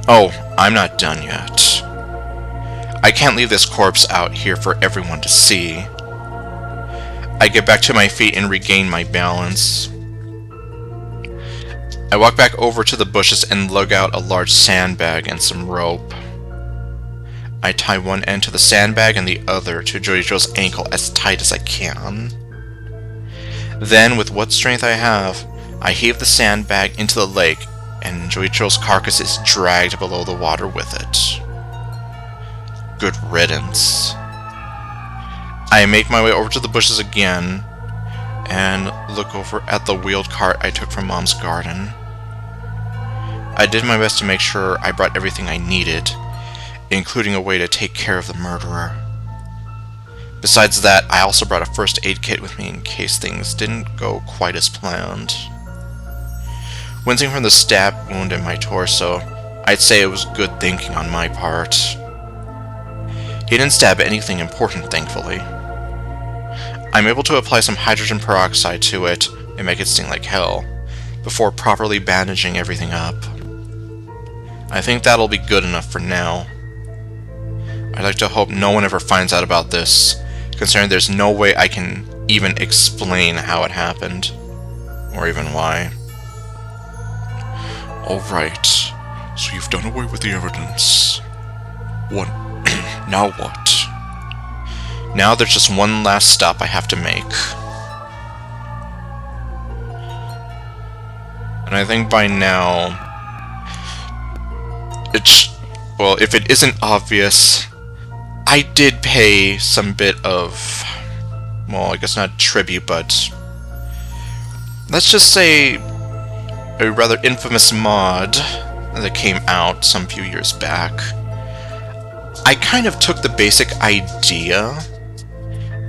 Oh, I'm not done yet. I can't leave this corpse out here for everyone to see. I get back to my feet and regain my balance. I walk back over to the bushes and lug out a large sandbag and some rope. I tie one end to the sandbag and the other to Jorichiro's ankle as tight as I can. Then, with what strength I have, I heave the sandbag into the lake, and Jorichiro's carcass is dragged below the water with it. Good riddance. I make my way over to the bushes again, and look over at the wheeled cart I took from Mom's garden. I did my best to make sure I brought everything I needed, including a way to take care of the murderer. Besides that, I also brought a first aid kit with me in case things didn't go quite as planned. Wincing from the stab wound in my torso, I'd say it was good thinking on my part. He didn't stab anything important, thankfully. I'm able to apply some hydrogen peroxide to it and make it sting like hell, before properly bandaging everything up. I think that'll be good enough for now. I'd like to hope no one ever finds out about this, considering there's no way I can even explain how it happened, or even why. Alright, so you've done away with the evidence. What? Now what? Now there's just one last stop I have to make. And I think by now... well, if it isn't obvious, I did pay some bit of... well, I guess not tribute, but... let's just say... a rather infamous mod that came out some few years back. I kind of took the basic idea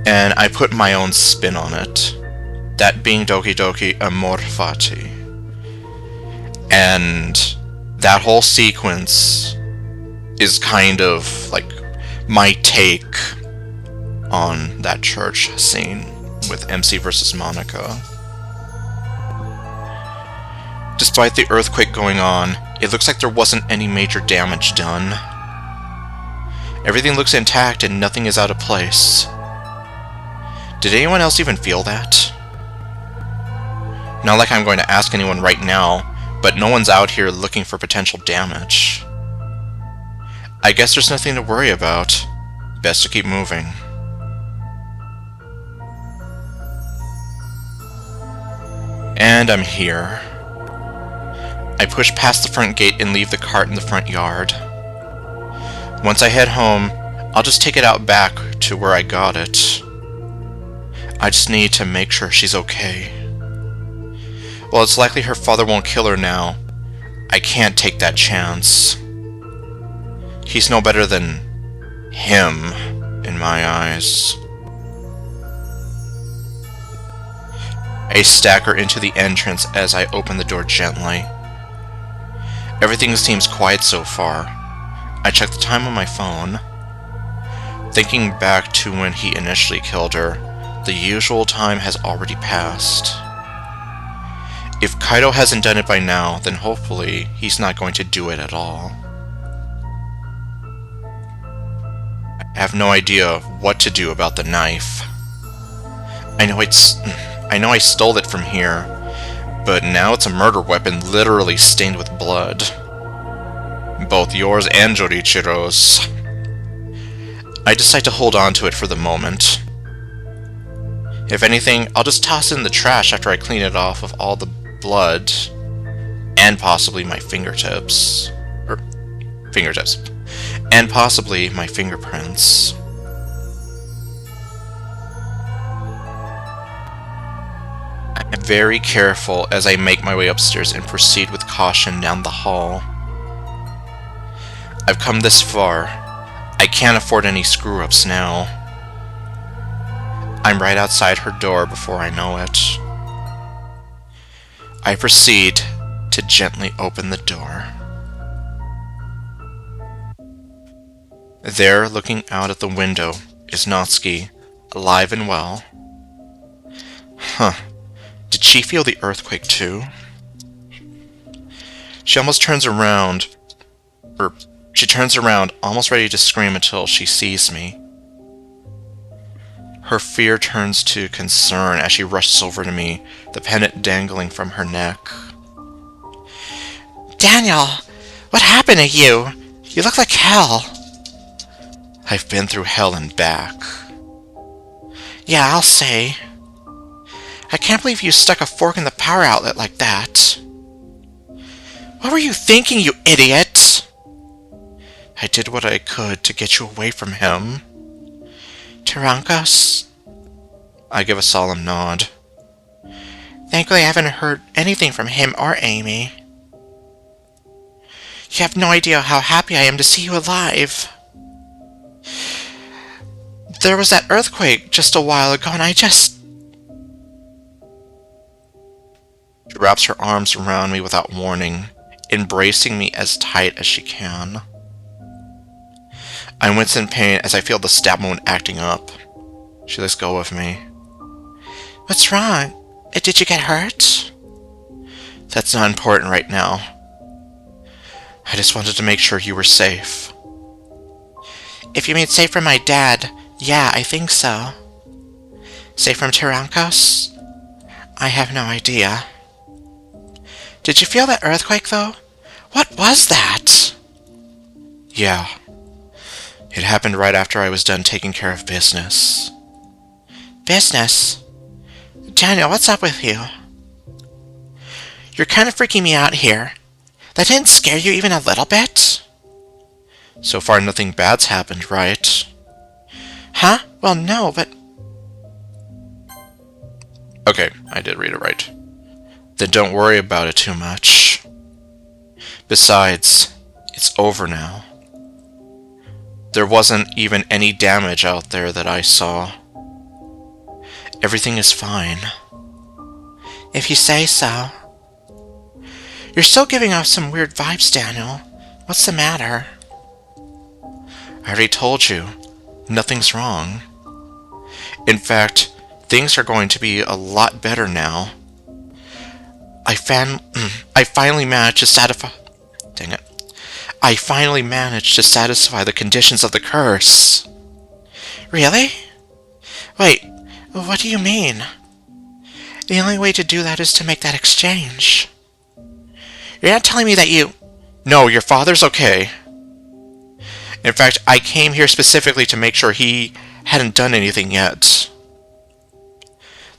and I put my own spin on it. That being Doki Doki Amor Fati. And that whole sequence is kind of like my take on that church scene with MC versus Monica. Despite the earthquake going on, it looks like there wasn't any major damage done. Everything looks intact and nothing is out of place. Did anyone else even feel that? Not like I'm going to ask anyone right now, but no one's out here looking for potential damage. I guess there's nothing to worry about. Best to keep moving. And I'm here. I push past the front gate and leave the cart in the front yard. Once I head home, I'll just take it out back to where I got it. I just need to make sure she's okay. Well, it's likely her father won't kill her now. I can't take that chance. He's no better than him in my eyes. I stagger into the entrance as I open the door gently. Everything seems quiet so far. I check the time on my phone. Thinking back to when he initially killed her, the usual time has already passed. If Kaido hasn't done it by now, then hopefully he's not going to do it at all. I have no idea what to do about the knife. I know I stole it from here, but now it's a murder weapon literally stained with blood. Both yours and Jorichiro's. I decide to hold on to it for the moment. If anything, I'll just toss it in the trash after I clean it off of all the blood and possibly my fingertips. And possibly my fingerprints. I'm very careful as I make my way upstairs and proceed with caution down the hall. I've come this far. I can't afford any screw-ups now. I'm right outside her door before I know it. I proceed to gently open the door. There, looking out at the window, is Natsuki, alive and well. Huh. Did she feel the earthquake too? She turns around, almost ready to scream until she sees me. Her fear turns to concern as she rushes over to me, the pendant dangling from her neck. Daniel, what happened to you? You look like hell. I've been through hell and back. Yeah, I'll say. I can't believe you stuck a fork in the power outlet like that. What were you thinking, you idiot? I did what I could to get you away from him. Tarancas? I give a solemn nod. Thankfully, I haven't heard anything from him or Amy. You have no idea how happy I am to see you alive. There was that earthquake just a while ago, and She wraps her arms around me without warning, embracing me as tight as she can. I wince in pain as I feel the stab wound acting up. She lets go of me. What's wrong? Did you get hurt? That's not important right now. I just wanted to make sure you were safe. If you mean safe from my dad, yeah, I think so. Safe from Tarancas? I have no idea. Did you feel that earthquake, though? What was that? Yeah. It happened right after I was done taking care of business. Business? Daniel, what's up with you? You're kind of freaking me out here. That didn't scare you even a little bit? So far nothing bad's happened, right? Huh? Well, no, but... Okay, I did read it right. Then don't worry about it too much. Besides, it's over now. There wasn't even any damage out there that I saw. Everything is fine. If you say so. You're still giving off some weird vibes, Daniel. What's the matter? I already told you, nothing's wrong. In fact, things are going to be a lot better now. I finally managed to satisfy... Dang it. I finally managed to satisfy the conditions of the curse. Really? Wait, what do you mean? The only way to do that is to make that exchange. You're not telling me that you... No, your father's okay. In fact, I came here specifically to make sure he hadn't done anything yet.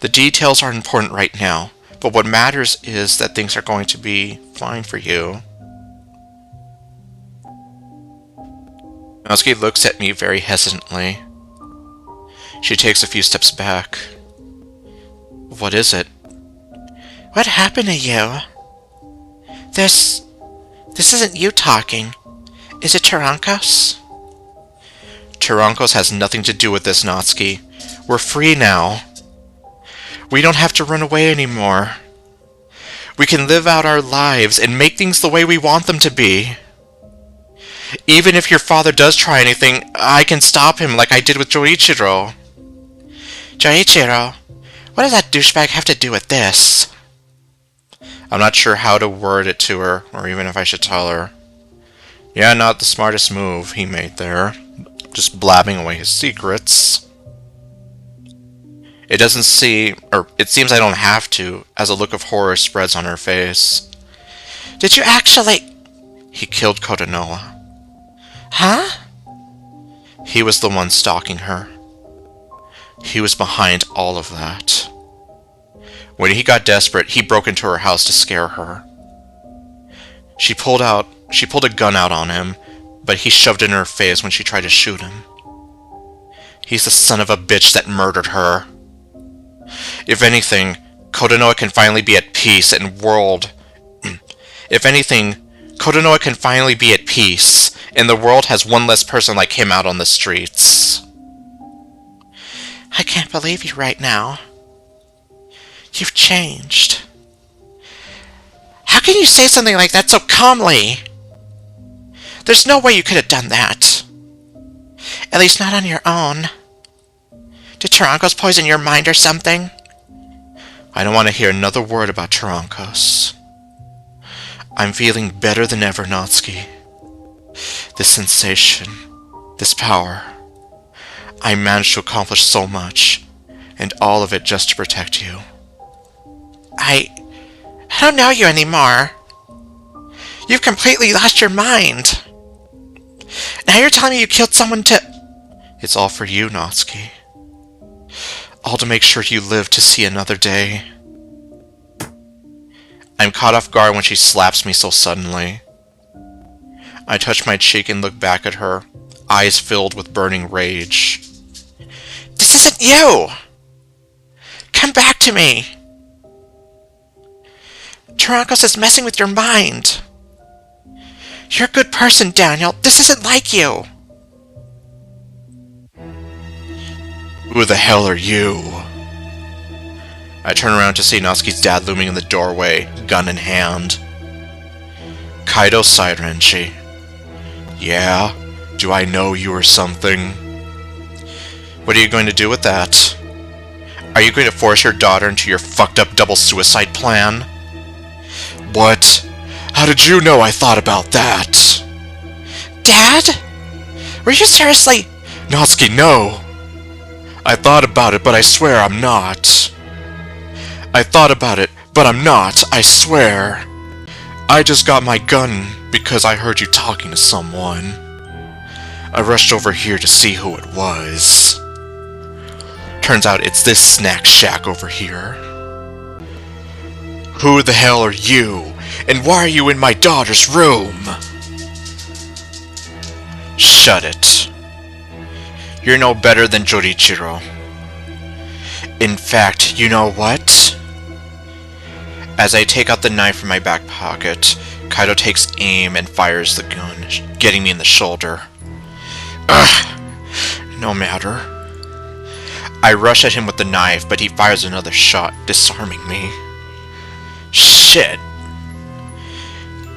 The details aren't important right now, but what matters is that things are going to be fine for you. Natsuki looks at me very hesitantly. She takes a few steps back. What is it? What happened to you? This isn't you talking. Is it Tarankos? Tarankos has nothing to do with this, Natsuki. We're free now. We don't have to run away anymore. We can live out our lives and make things the way we want them to be. Even if your father does try anything, I can stop him like I did with Joichiro. Joichiro? What does that douchebag have to do with this? I'm not sure how to word it to her, or even if I should tell her. Yeah, not the smartest move he made there. Just blabbing away his secrets. It seems I don't have to, as a look of horror spreads on her face. Did you actually... He killed Kotonoha. Huh? He was the one stalking her. He was behind all of that. When he got desperate, he broke into her house to scare her. She pulled a gun out on him, but he shoved it in her face when she tried to shoot him. He's the son of a bitch that murdered her. If anything, Kotonoha can finally be at peace and Kotonoha can finally be at peace, and the world has one less person like him out on the streets. I can't believe you right now. You've changed. How can you say something like that so calmly? There's no way you could have done that. At least not on your own. Did Tarankos poison your mind or something? I don't want to hear another word about Tarankos. I'm feeling better than ever, Natsuki. This sensation, this power. I managed to accomplish so much, and all of it just to protect you. I don't know you anymore. You've completely lost your mind. Now you're telling me you killed someone to... It's all for you, Natsuki. All to make sure you live to see another day. I'm caught off guard when she slaps me so suddenly. I touch my cheek and look back at her, eyes filled with burning rage. This isn't you! Come back to me! Tarankos is messing with your mind. You're a good person, Daniel. This isn't like you. Who the hell are you? I turn around to see Natsuki's dad looming in the doorway, gun in hand. Kaido side-wrenchy. Yeah? Do I know you or something? What are you going to do with that? Are you going to force your daughter into your fucked up double suicide plan? What? How did you know I thought about that? Dad? Were you seriously... Natsuki, no! I thought about it, but I swear I'm not. I thought about it, but I'm not, I swear. I just got my gun because I heard you talking to someone. I rushed over here to see who it was. Turns out it's this snack shack over here. Who the hell are you? And why are you in my daughter's room? Shut it. You're no better than Jorichiro. In fact, you know what? As I take out the knife from my back pocket, Kaido takes aim and fires the gun, getting me in the shoulder. Ugh! No matter. I rush at him with the knife, but he fires another shot, disarming me. Shit!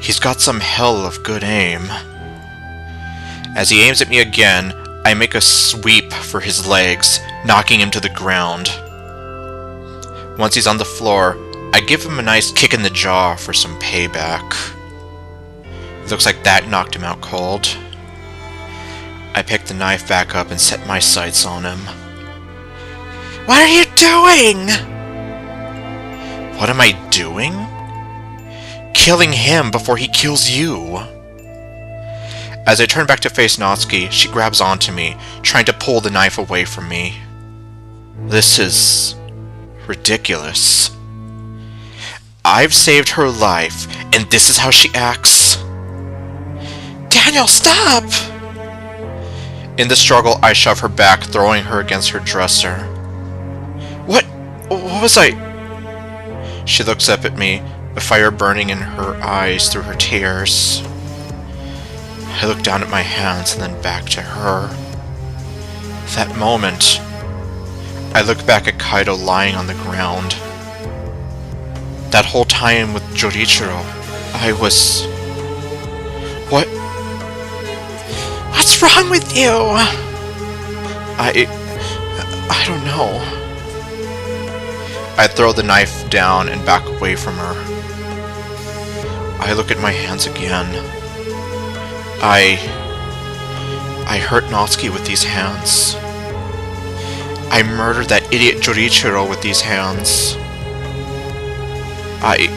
He's got some hell of good aim. As he aims at me again, I make a sweep for his legs, knocking him to the ground. Once he's on the floor, I give him a nice kick in the jaw for some payback. Looks like that knocked him out cold. I pick the knife back up and set my sights on him. What are you doing? What am I doing? Killing him before he kills you. As I turn back to face Natsuki, she grabs onto me, trying to pull the knife away from me. This is ridiculous. I've saved her life, and this is how she acts? Daniel, stop! In the struggle, I shove her back, throwing her against her dresser. What was I? She looks up at me, a fire burning in her eyes through her tears. I look down at my hands and then back to her. That moment, I look back at Kaido lying on the ground. That whole time with Jorichiro, I was... What? What's wrong with you? I don't know. I throw the knife down and back away from her. I look at my hands again. I hurt Natsuki with these hands. I murdered that idiot Jorichiro with these hands. I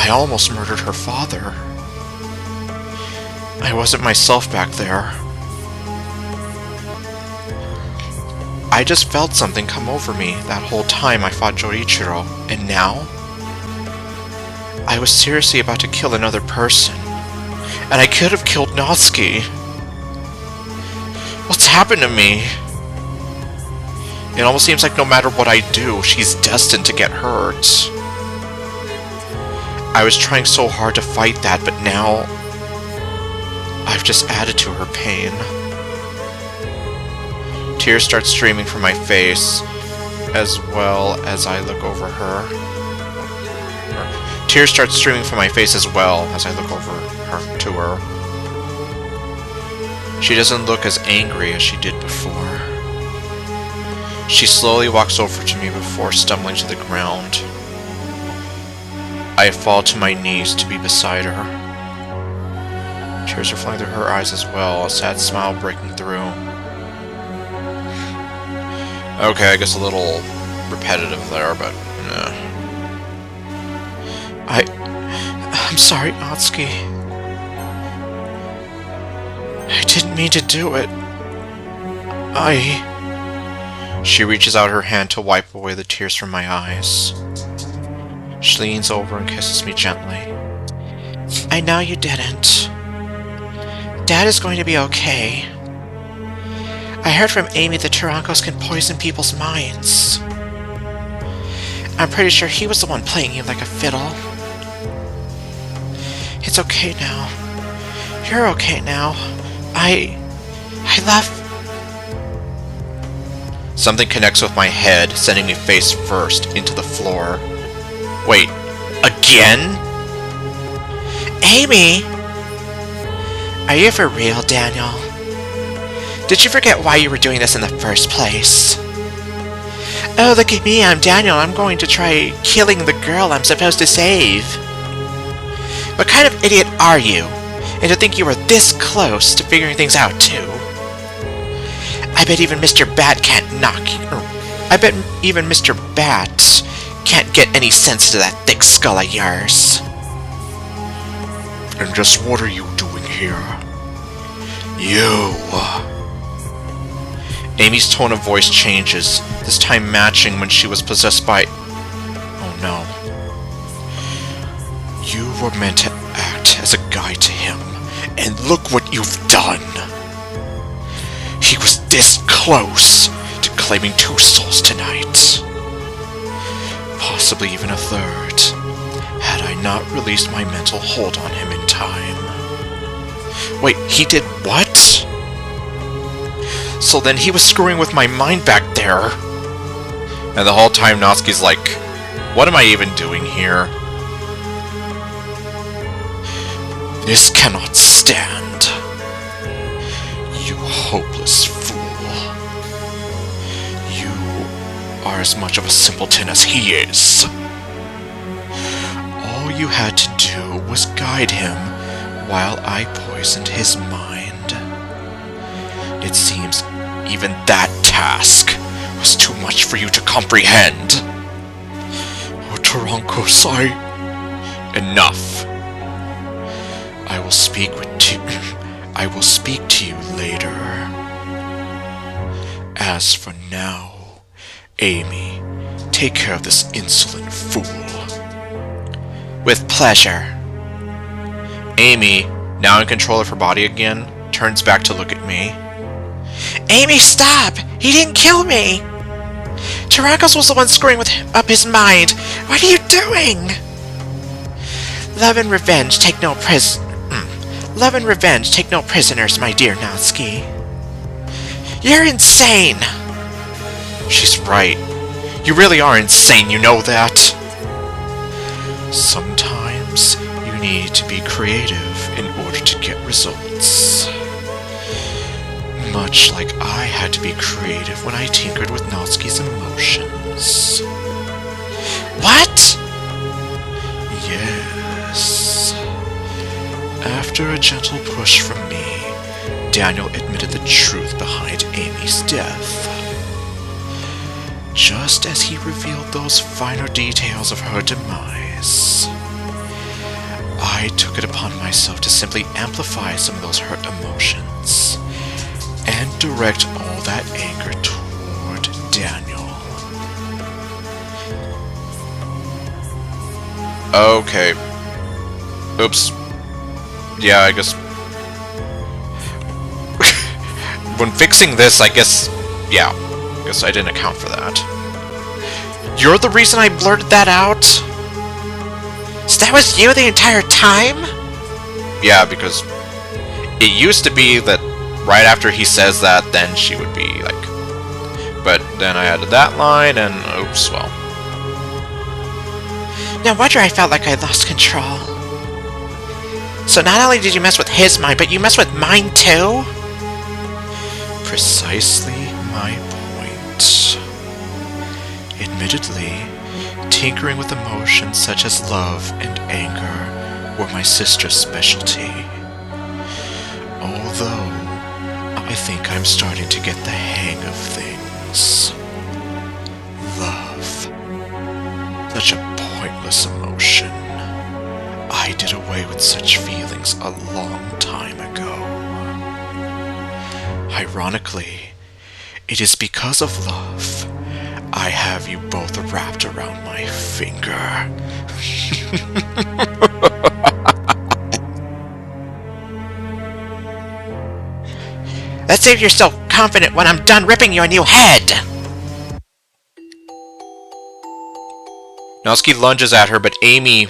almost murdered her father. I wasn't myself back there. I just felt something come over me that whole time I fought Jorichiro, and now? I was seriously about to kill another person, and I could have killed Natsuki. What's happened to me? It almost seems like no matter what I do, she's destined to get hurt. I was trying so hard to fight that, but now I've just added to her pain. Tears start streaming from my face, as well as I look over her. Tears start streaming from my face as well as I look over her to her. She doesn't look as angry as she did before. She slowly walks over to me before stumbling to the ground. I fall to my knees to be beside her. Tears are flowing through her eyes as well, a sad smile breaking through. Okay, I guess a little repetitive there, but I'm sorry, Natsuki. I didn't mean to do it. She reaches out her hand to wipe away the tears from my eyes. She leans over and kisses me gently. I know you didn't. Dad is going to be okay. I heard from Amy that Tarankos can poison people's minds. I'm pretty sure he was the one playing you like a fiddle. It's okay now. You're okay now. I love... Something connects with my head, sending me face first into the floor. Wait, again? Amy! Are you for real, Daniel? Did you forget why you were doing this in the first place? Oh, look at me, I'm Daniel. I'm going to try killing the girl I'm supposed to save. What kind of idiot are you? And to think you were this close to figuring things out, too. I bet even Mr. Bat can't I bet even Mr. Bat can't get any sense into that thick skull of yours. And just what are you doing here? You! Amy's tone of voice changes, this time matching when she was possessed by... Oh no. You were meant to act as a guide to him, and look what you've done! He was this close to claiming 2 souls tonight. Possibly even a 3rd, had I not released my mental hold on him in time. Wait, he did what? So then he was screwing with my mind back there. And the whole time Natsuki's like, what am I even doing here? This cannot stand. You hopeless fool. You are as much of a simpleton as he is. All you had to do was guide him while I poisoned his mind. It seems even that task was too much for you to comprehend. Oh, Tarankosai, enough. I will speak to you later. As for now, Amy, take care of this insolent fool. With pleasure. Amy, now in control of her body again, turns back to look at me. Amy, stop! He didn't kill me! Tarankos was the one screwing up his mind. What are you doing? Love and revenge take no prisoners, my dear Natsuki. You're insane! She's right. You really are insane, you know that. Sometimes you need to be creative in order to get results. Much like I had to be creative when I tinkered with Natsuki's emotions. What? Yes. After a gentle push from me, Daniel admitted the truth behind Amy's death. Just as he revealed those finer details of her demise, I took it upon myself to simply amplify some of those hurt emotions and direct all that anger toward Daniel. Okay. Oops. Yeah, I guess... when fixing this, I guess... yeah. I guess I didn't account for that. You're the reason I blurted that out? So that was you the entire time? Yeah, because... it used to be that right after he says that, then she would be like... but then I added that line, and oops, well... No wonder I felt like I lost control. So not only did you mess with his mind, but you messed with mine too? Precisely my point. Admittedly, tinkering with emotions such as love and anger were my sister's specialty. Although, I think I'm starting to get the hang of things. Love. Such a pointless emotion. I did away with such feelings a long time ago. Ironically, it is because of love I have you both wrapped around my finger. Let's see if you're still confident when I'm done ripping you a new head! Natsuki lunges at her, but Amy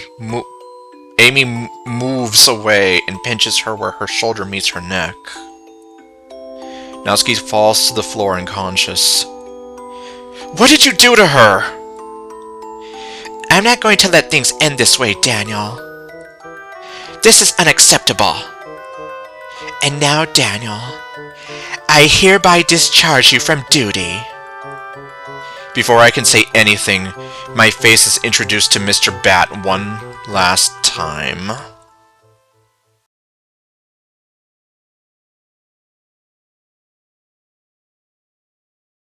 moves away and pinches her where her shoulder meets her neck. Natsuki falls to the floor unconscious. What did you do to her? I'm not going to let things end this way, Daniel. This is unacceptable. And now, Daniel, I hereby discharge you from duty. Before I can say anything, my face is introduced to Mr. Bat one last time.